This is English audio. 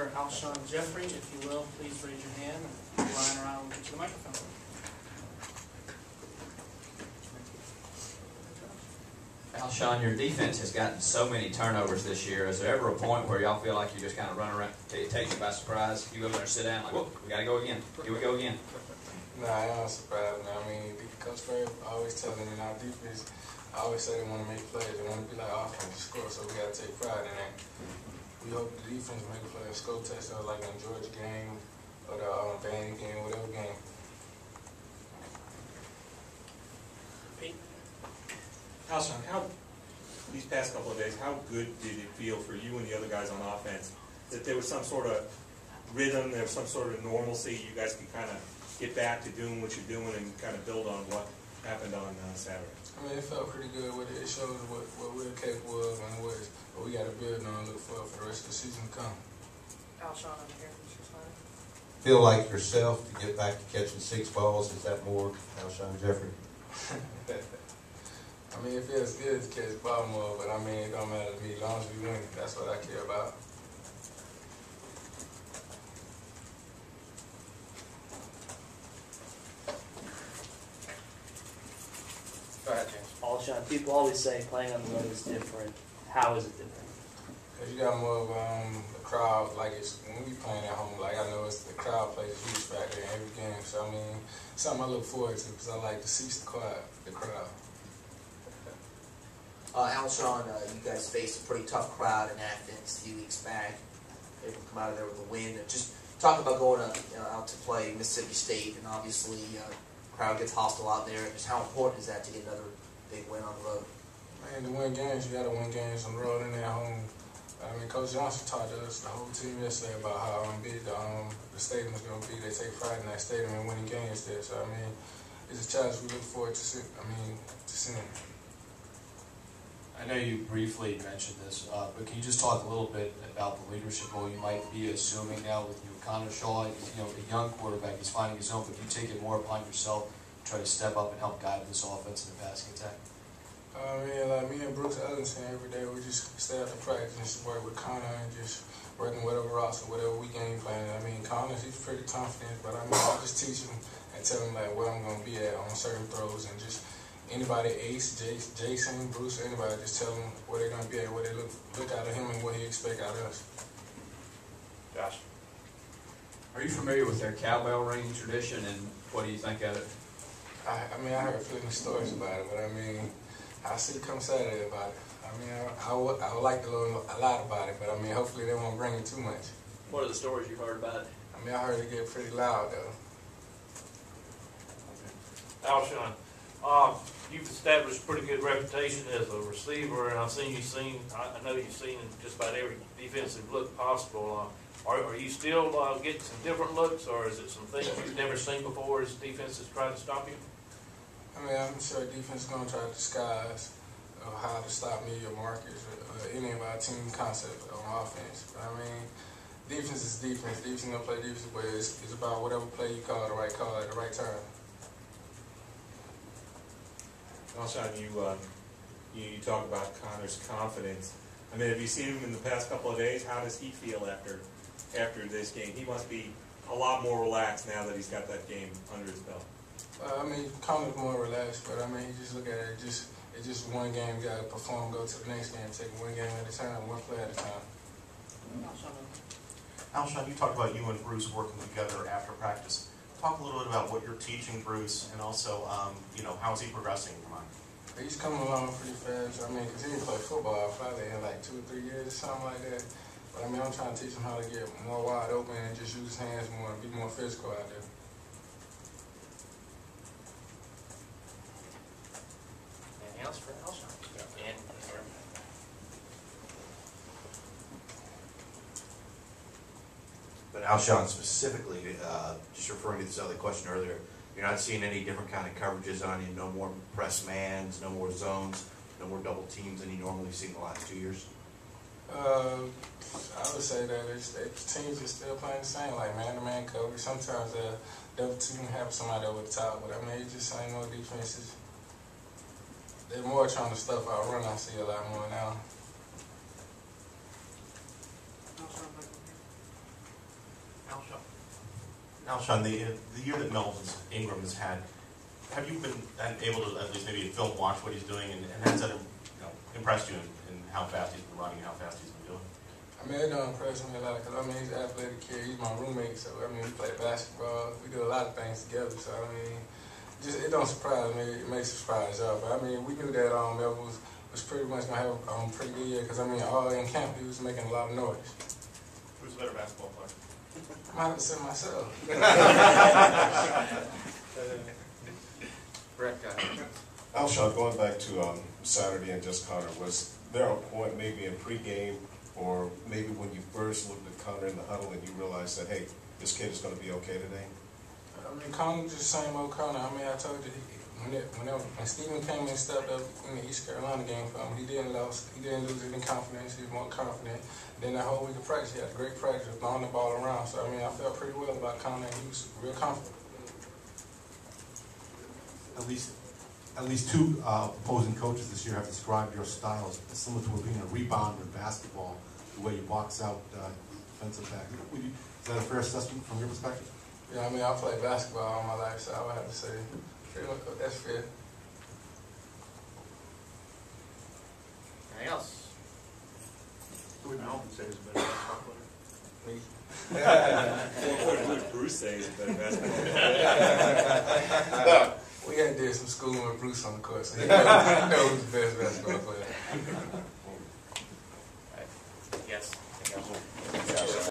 receiver Alshon Jeffery. If you will, please raise your hand and line around to the microphone. Alshon, your defense has gotten so many turnovers this year. Is there ever a point where y'all feel like you just kind of run around, it takes you by surprise? You go over there and sit down, like, whoop, we got to go again. Here we go again. Nah, I ain't surprised. I mean, Coach Fred always telling in our defense, I always say they want to make plays. They want to be like offense, score, so we got to take pride in that. We hope the defense make a play and score touchdowns like in the Georgia game or the Vandy game, whatever game. Pete? Alshon, these past couple of days, how good did it feel for you and the other guys on offense that there was some sort of rhythm, there was some sort of normalcy, you guys could kind of get back to doing what you're doing and kind of build on what happened on Saturday? I mean, it felt pretty good with it. It shows what we're capable of and what we got to build on and look for the rest of the season to come. Alshon, I'm here. Feel like yourself to get back to catching 6 balls? Is that more Alshon Jeffery? I mean, it feels good to catch ball more, but I mean, it don't matter to me as long as we win. That's what I care about. Go ahead, James. Alshon, people always say playing on the road is different. How is it different? Because you got more of the crowd, like it's when we playing at home, like I know it's the crowd plays a huge factor in every game. So I mean, something I look forward to because I like to see the crowd. Alshon, you guys faced a pretty tough crowd in Athens a few weeks back. Able to come out of there with a win. Just talk about going out to play Mississippi State, and obviously crowd gets hostile out there. Just how important is that to get another big win on the road? Man, to win games, you got to win games on the road and at home. I mean, Coach Johnson taught us, the whole team yesterday, about how big the stadium is going to be. They take pride in that stadium and winning games there. So I mean, it's a challenge we look forward to seeing. I know you briefly mentioned this, but can you just talk a little bit about the leadership role you might be assuming now with Connor Shaw? You know, a young quarterback, he's finding his own, but you take it more upon yourself to try to step up and help guide this offense in the passing attack. Man, like me and Bruce Ellingson, every day we just stay out to practice and just work with Connor and just working whatever roster, whatever we game plan. I mean, Connor, he's pretty confident, but I mean, I just teach him and tell him like where I'm going to be at on certain throws, and just anybody, Ace, Jason, Bruce, anybody, just tell them where they're going to be at, where they look out of him and what he expect out of us. Josh? Are you familiar with their cowbell ringing tradition, and what do you think of it? I mean, I heard flipping stories about it, but I mean, I'll see come Saturday about it. I mean, I would like to learn a lot about it, but I mean, hopefully they won't bring it too much. What are the stories you've heard about it? I mean, I heard it get pretty loud, though. Alshon, you've established a pretty good reputation as a receiver, and I know you've seen just about every defensive look possible. Are you still getting some different looks, or is it some things you've never seen before as defenses try to stop you? I mean, I'm sure defense is going to try to disguise how to stop me or Marcus or any of our team concepts on offense. But I mean, defense is defense. Defense is going to play defense, but it's about whatever play you call the right call at the right time. Alshon, you talk about Connor's confidence. I mean, have you seen him in the past couple of days? How does he feel after this game? He must be a lot more relaxed now that he's got that game under his belt. I mean, Connor's more relaxed, but I mean, you just look at it, it's just one game. You got to perform, go to the next game, take one game at a time, one play at a time. Alshon, you talked about you and Bruce working together after practice. Talk a little bit about what you're teaching Bruce, and also, how is he progressing in your mind? He's coming along pretty fast. I mean, because he didn't play football probably in like 2 or 3 years or something like that. But I mean, I'm trying to teach him how to get more wide open and just use his hands more and be more physical out there. Anything else for Alshon? And But Alshon specifically, just referring to this other question earlier, you're not seeing any different kind of coverages on you, no more press mans, no more zones, no more double teams than you normally see in the last 2 years? I would say that the teams are still playing the same, like man-to-man coverage. Sometimes double team have somebody over the top, but I mean, it just ain't no defenses. They're more trying to stuff out run. I see a lot more now. Alshon, the year that Melvin's Ingram has had, have you been able to at least maybe film watch what he's doing, and has that impressed you in how fast he's been running and how fast he's been doing? I mean, it don't impress me a lot because, I mean, he's an athletic kid. He's my roommate, so, I mean, we play basketball. We do a lot of things together, so, I mean, it don't surprise me. It makes it surprise y'all. But, I mean, we knew that Melvin was pretty much going to have a pretty good year because, I mean, all in camp, he was making a lot of noise. Who's a better basketball player? I might have to say myself. Brett, go ahead. Alshon, going back to Saturday and just Connor, was there a point maybe in pregame or maybe when you first looked at Connor in the huddle and you realized that, hey, this kid is going to be okay today? I mean, Connor just the same old Connor. I mean, I told you, when Stephen came and stepped up in the East Carolina game for him, he didn't lose any confidence. He was more confident. Then that whole week of practice, he had a great practice, throwing the ball around. So, I mean, I felt pretty well about Connor, and he was real confident. At least two opposing coaches this year have described your style as similar to being a rebounder in basketball, the way you box out defensive back. Is that a fair assessment from your perspective? Yeah, I mean, I played basketball all my life, so I would have to say that's fair. Anything else? Who would Malcolm say is a better basketball player? Me. What would Bruce say is a better basketball player? We had did some schooling with Bruce on the court, so he knows who's the best basketball player. Yes.